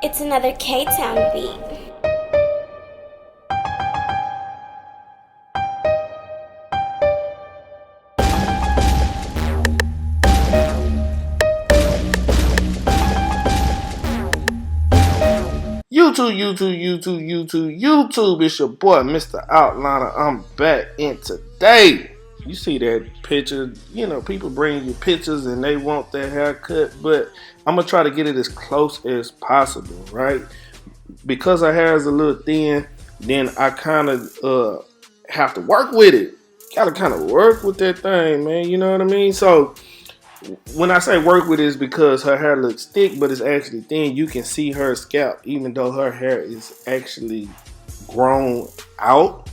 It's another K-Town beat. YouTube. It's your boy, Mr. Outliner. I'm back in today. You see that picture? You know, people bring you pictures and they want their haircut, but I'm gonna try to get it as close as possible, right? Because our hair is a little thin, then I kind of have to work with it. Gotta kind of work with that thing, man. You know what I mean? So when I say work with it, is because her hair looks thick, but it's actually thin. You can see her scalp, even though her hair is actually grown out.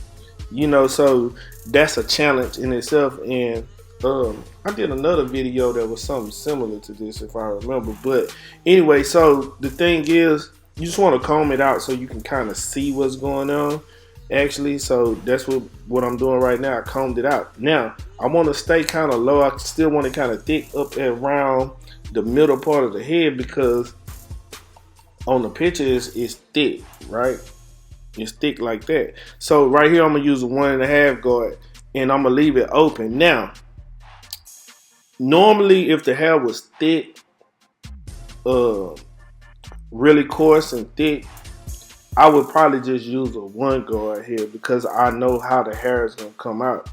You know, so that's a challenge in itself. And I did another video that was something similar to this, if I remember. But anyway, so the thing is, you just want to comb it out so you can kind of see what's going on. Actually, so that's what I'm doing right now. I combed it out. Now I want to stay kind of low. I still want it kind of thick up around the middle part of the head, because on the pictures it's thick, right? It's thick like that. So right here I'm gonna use a 1.5 guard, and I'm gonna leave it open. Now, normally if the hair was thick, really coarse and thick, I would probably just use a 1 guard here, because I know how the hair is gonna come out.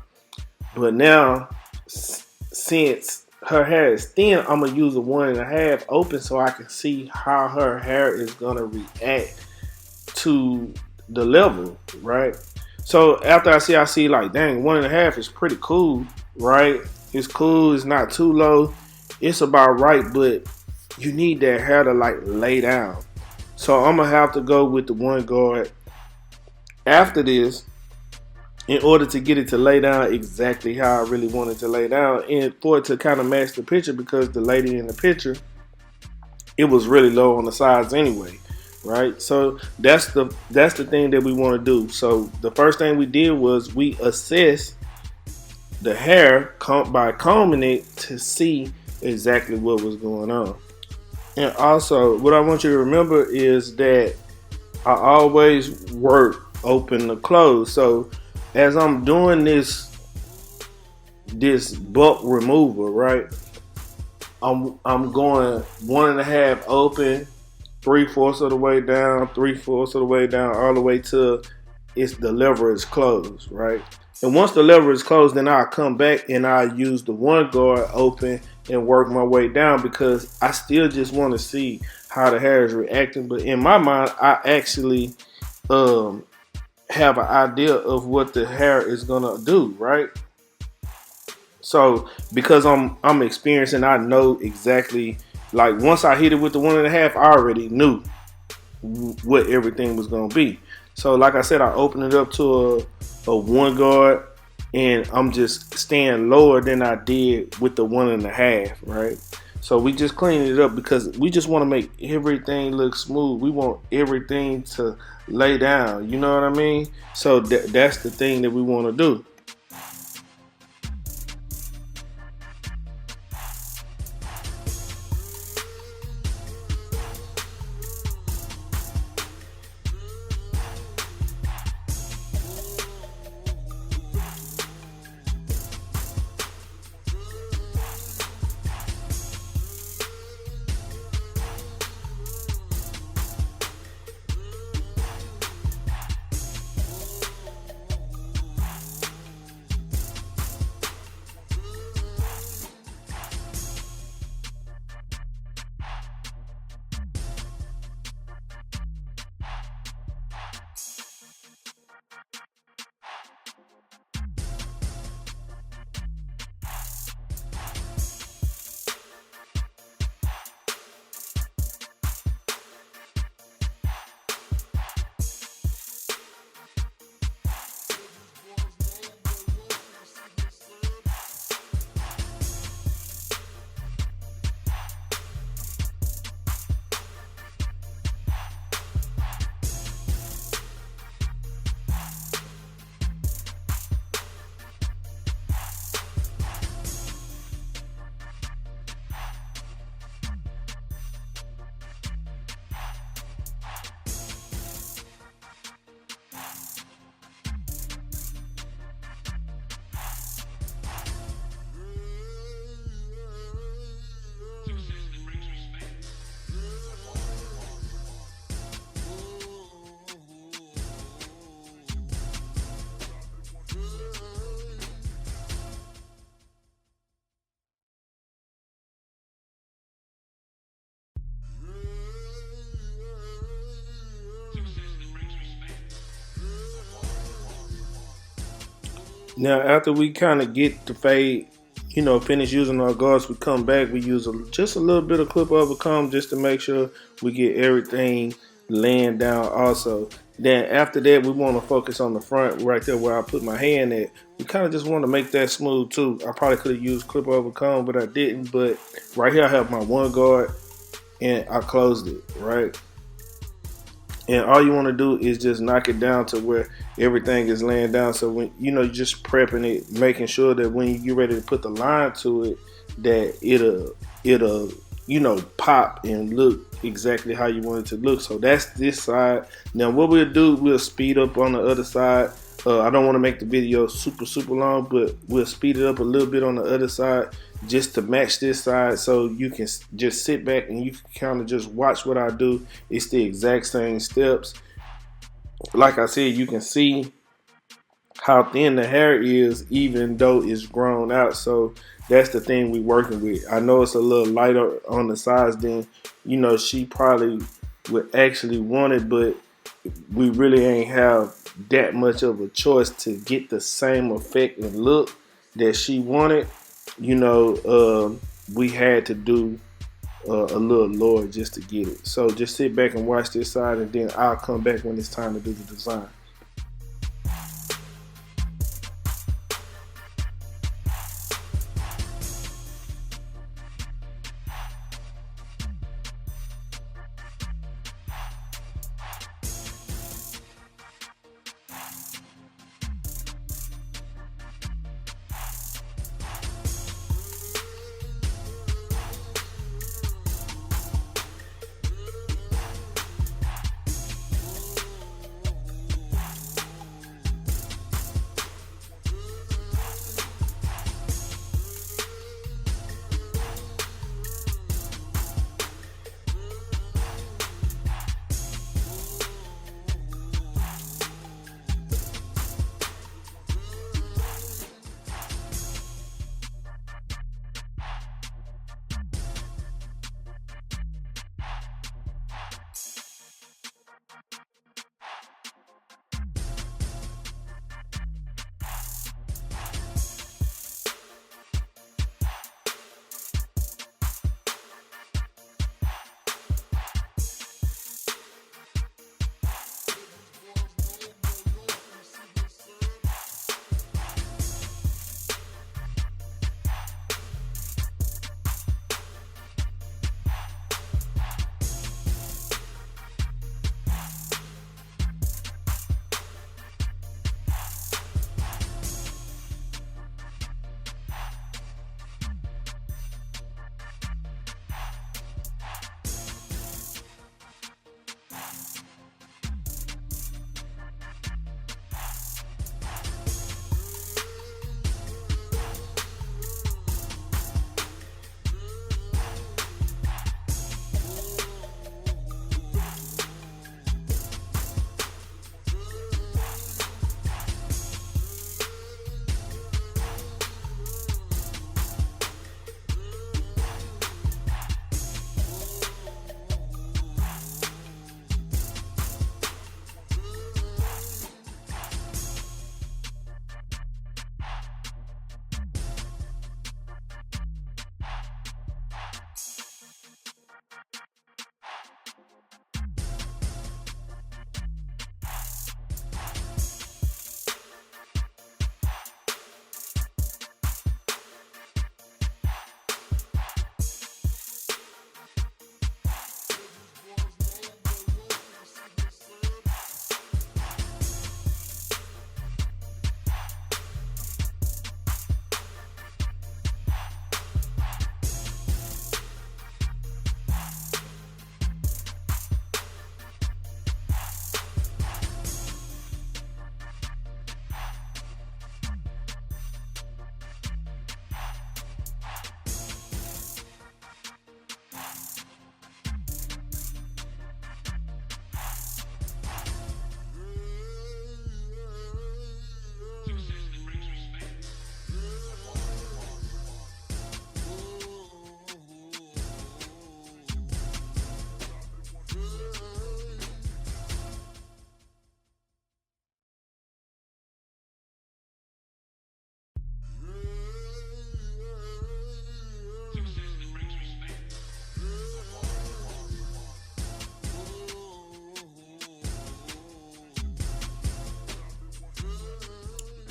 But now, since her hair is thin, I'm gonna use a 1.5 open so I can see how her hair is gonna react to the level, right? So after I see like, dang, 1.5 is pretty cool, right? It's cool, it's not too low, it's about right, but you need that hair to like lay down. So I'm gonna have to go with the 1 guard after this, in order to get it to lay down exactly how I really want it to lay down, and for it to kind of match the picture, because the lady in the picture, it was really low on the sides anyway, right? So that's the thing that we want to do. So the first thing we did was we assessed the hair by combing it to see exactly what was going on. And also, what I want you to remember is that I always work open to close. So as I'm doing this bulk removal, right, I'm going 1.5 open, 3/4 of the way down, 3/4 of the way down, all the way to the lever is closed, right? And once the lever is closed, then I'll come back and I'll use the 1 guard open and work my way down, because I still just want to see how the hair is reacting. But in my mind, I actually have an idea of what the hair is gonna do, right? So because I'm experiencing, I know exactly, like once I hit it with the 1.5, I already knew what everything was gonna be. So like I said, I opened it up to a 1 guard, and I'm just staying lower than I did with the 1.5, right? So we just cleaned it up because we just want to make everything look smooth. We want everything to lay down, you know what I mean? So that's the thing that we want to do. Now, after we kind of get the fade, finish using our guards, we come back. We use just a little bit of clip over comb just to make sure we get everything laying down. Also, then after that, we want to focus on the front right there where I put my hand at. We kind of just want to make that smooth too. I probably could have used clip over comb, but I didn't. But right here, I have my one guard and I closed it right. And all you want to do is just knock it down to where everything is laying down. So when you're just prepping it, making sure that when you get ready to put the line to it, that it'll pop and look exactly how you want it to look. So that's this side. Now what we'll do, we'll speed up on the other side. I don't want to make the video super long, but we'll speed it up a little bit on the other side just to match this side, so you can just sit back and you can kind of just watch what I do. It's the exact same steps. Like I said, you can see how thin the hair is even though it's grown out. So that's the thing we're working with. I know it's a little lighter on the sides than she probably would actually want it, but we really ain't have that much of a choice to get the same effect and look that she wanted. We had to do a little lower just to get it. So just sit back and watch this side, and then I'll come back when it's time to do the design.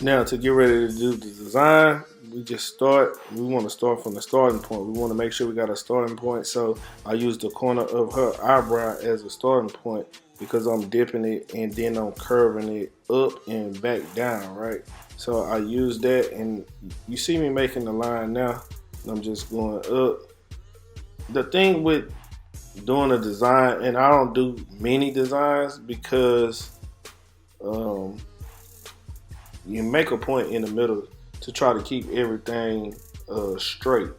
Now to get ready to do the design, we want to start from the starting point. We want to make sure we got a starting point. So I use the corner of her eyebrow as a starting point because I'm dipping it and then I'm curving it up and back down, right? So I use that, and you see me making the line now. I'm just going up. The thing with doing a design, and I don't do many designs because um, you make a point in the middle to try to keep everything straight.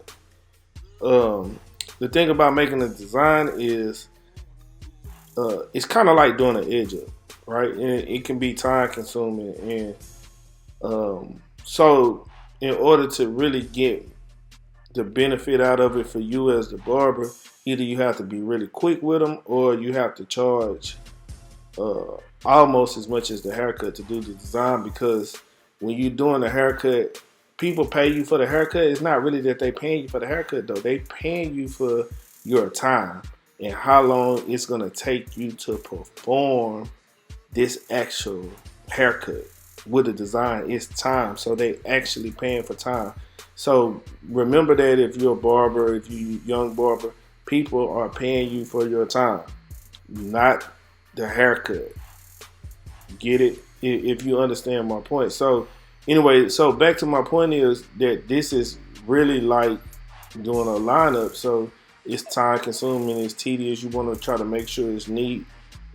Um, the thing about making a design is it's kind of like doing an edge up, right? And it can be time consuming, and so in order to really get the benefit out of it for you as the barber, either you have to be really quick with them or you have to charge uh, almost as much as the haircut to do the design, because when you're doing the haircut, people pay you for the haircut. It's not really that they paying you for the haircut though. They paying you for your time and how long it's gonna take you to perform this actual haircut. With the design, it's time. So they actually paying for time. So remember that if you're a barber, if you're a young barber, people are paying you for your time, not the haircut. Get it? If you understand my point. So anyway, so back to my point is that this is really like doing a lineup. So it's time consuming, it's tedious. You want to try to make sure it's neat,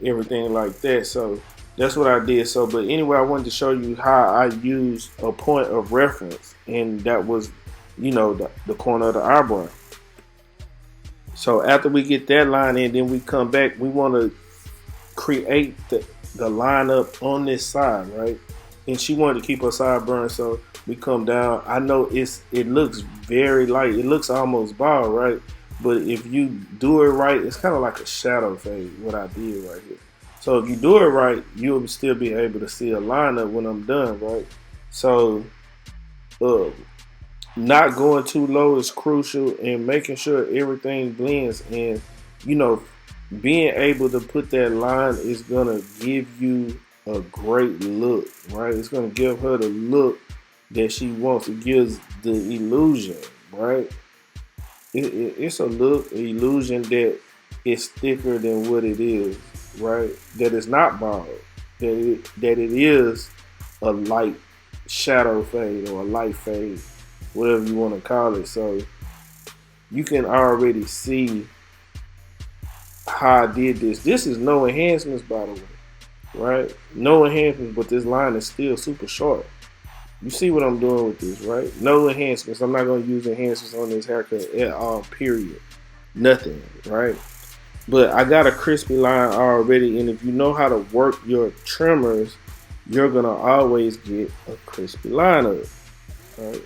everything like that. So that's what I did. So, but anyway, I wanted to show you how I use a point of reference, and that was, the corner of the eyebrow. So after we get that line in, then we come back. We want to create the lineup on this side, right? And she wanted to keep her sideburns, so we come down. I know it looks very light. It looks almost bald, right? But if you do it right, it's kind of like a shadow fade. What I did right here. So if you do it right, you'll still be able to see a lineup when I'm done, right? So, uh, not going too low is crucial, and making sure everything blends. And you know, being able to put that line is gonna give you a great look, right? It's gonna give her the look that she wants. It gives the illusion, right? It's a look, illusion that is thicker than what it is, right? That is not bald. That it is a light shadow fade or a light fade, whatever you want to call it. So you can already see how I did this. This is no enhancements, by the way, right? No enhancements, but this line is still super short. You see what I'm doing with this, right? No enhancements. I'm not going to use enhancements on this haircut at all, period. Nothing, right? But I got a crispy line already, and if you know how to work your trimmers, you're going to always get a crispy line up, right?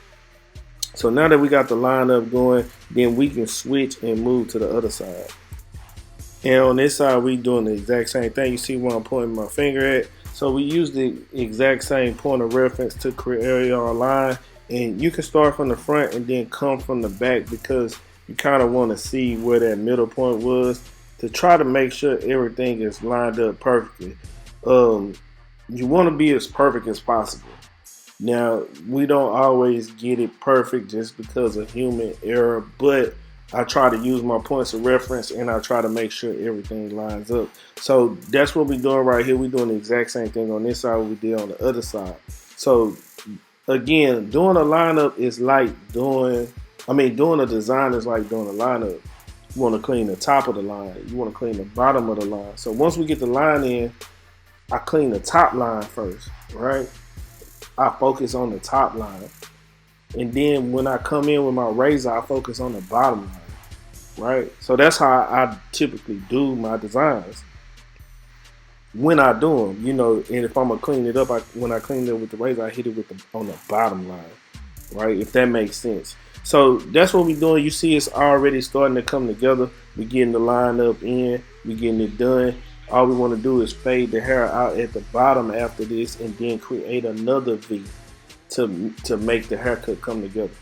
So now that we got the line up going, then we can switch and move to the other side. And on this side, we doing the exact same thing. You see where I'm pointing my finger at? So we use the exact same point of reference to create our line. And you can start from the front and then come from the back, because you kind of want to see where that middle point was to try to make sure everything is lined up perfectly. You want to be as perfect as possible. Now, we don't always get it perfect just because of human error, but I try to use my points of reference and I try to make sure everything lines up. So that's what we're doing right here. We're doing the exact same thing on this side we did on the other side. So again, doing a lineup is like doing a design is like doing a lineup. You want to clean the top of the line. You want to clean the bottom of the line. So once we get the line in, I clean the top line first, right? I focus on the top line. And then when I come in with my razor, I focus on the bottom line, right? So that's how I typically do my designs. When I do them, and if I'm gonna clean it up, when I clean it with the razor, I hit it on the bottom line, right? If that makes sense. So that's what we're doing. You see, it's already starting to come together. We're getting the line up in, we're getting it done. All we want to do is fade the hair out at the bottom after this, and then create another V to make the haircut come together.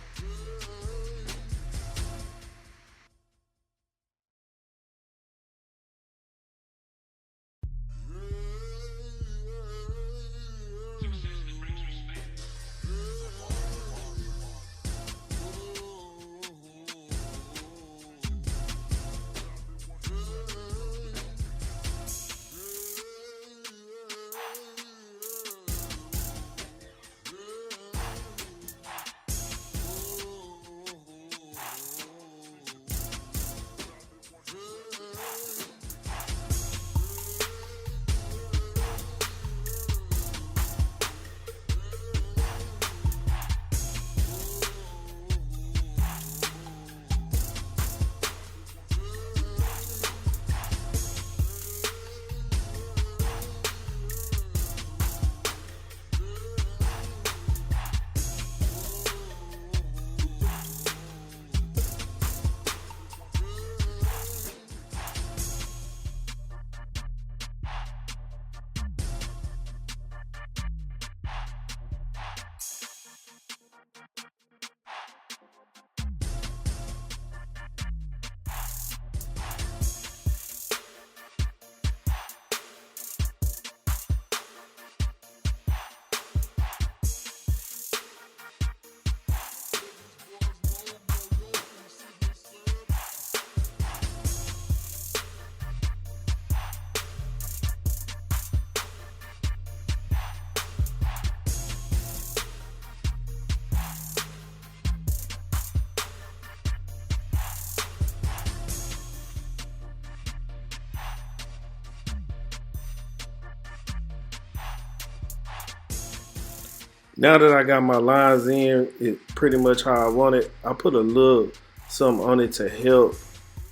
Now that I got my lines in, it pretty much how I want it. I put a little something on it to help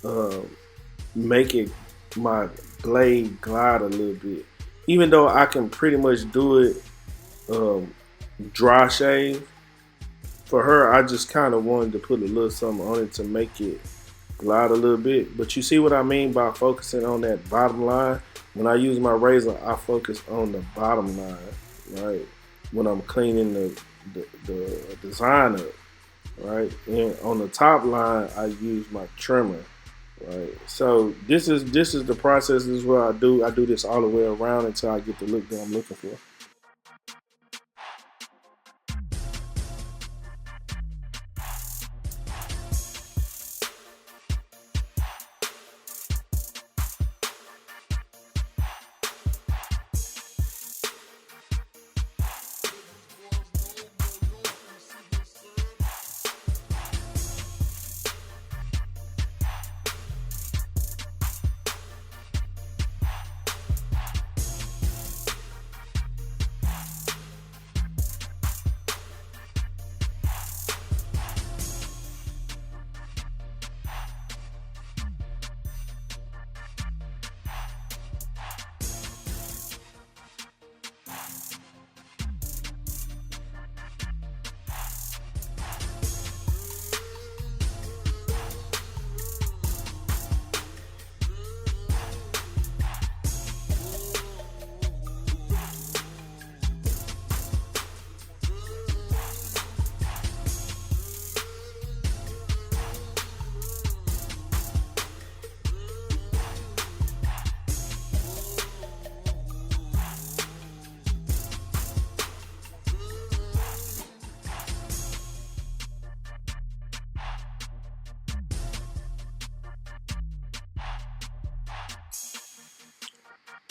um, make it my blade glide a little bit. Even though I can pretty much do it um, dry shave, for her I just kind of wanted to put a little something on it to make it glide a little bit. But you see what I mean by focusing on that bottom line? When I use my razor, I focus on the bottom line, right? When I'm cleaning the design up, right? And on the top line, I use my trimmer, right? So this is the process. This is what I do. I do this all the way around until I get the look that I'm looking for.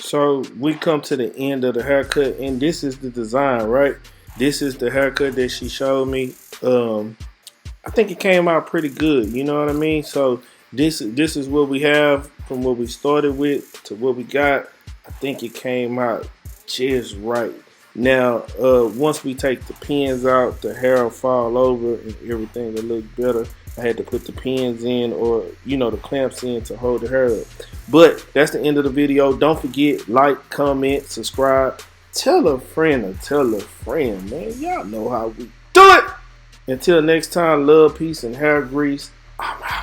So we come to the end of the haircut, and this is the design, right? This is the haircut that she showed me. I think it came out pretty good. You know what I mean? So this is what we have from what we started with to what we got. I think it came out just right. Now, once we take the pins out, the hair will fall over and everything will look better. I had to put the pins in, or the clamps in to hold the hair up. But that's the end of the video. Don't forget, like, comment, subscribe, tell a friend or tell a friend, man. Y'all know how we do it. Until next time, love, peace, and hair grease. I'm out.